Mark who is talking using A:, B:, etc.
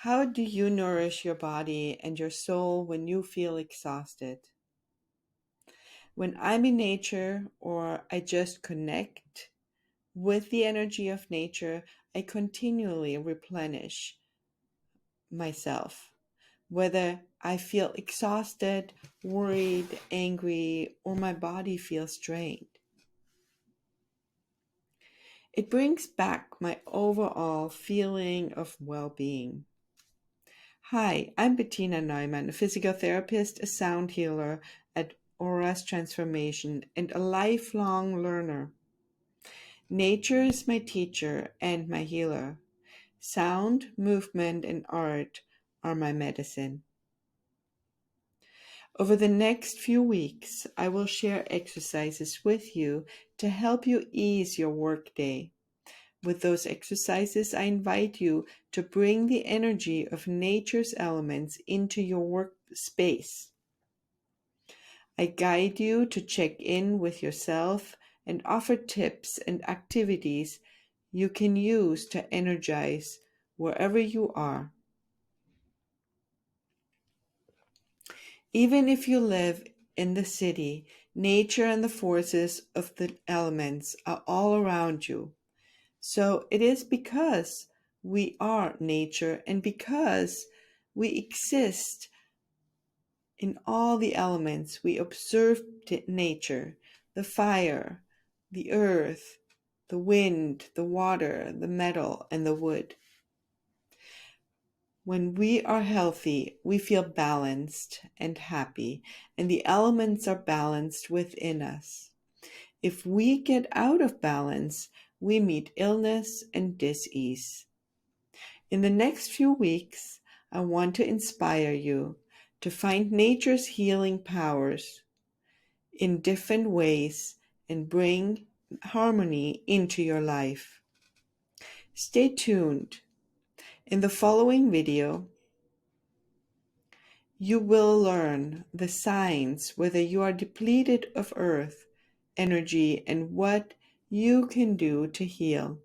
A: How do you nourish your body and your soul when you feel exhausted? When I'm in nature or I just connect with the energy of nature, I continually replenish myself. Whether I feel exhausted, worried, angry, or my body feels drained. It brings back my overall feeling of well being. Hi, I'm Bettina Neumann, a physical therapist, a sound healer at Auras Transformation, and a lifelong learner. Nature is my teacher and my healer. Sound, movement, and art are my medicine. Over the next few weeks, I will share exercises with you to help you ease your workday. With those exercises, I invite you to bring the energy of nature's elements into your workspace. I guide you to check in with yourself and offer tips and activities you can use to energize wherever you are. Even if you live in the city, nature and the forces of the elements are all around you. So it is because we are nature and because we exist in all the elements, we observe nature, the fire, the earth, the wind, the water, the metal, and the wood. When we are healthy, we feel balanced and happy, and the elements are balanced within us. If we get out of balance, we meet illness and dis-ease. In the next few weeks, I want to inspire you to find nature's healing powers in different ways and bring harmony into your life. Stay tuned. In the following video, you will learn the signs whether you are depleted of earth energy and what you can do to heal.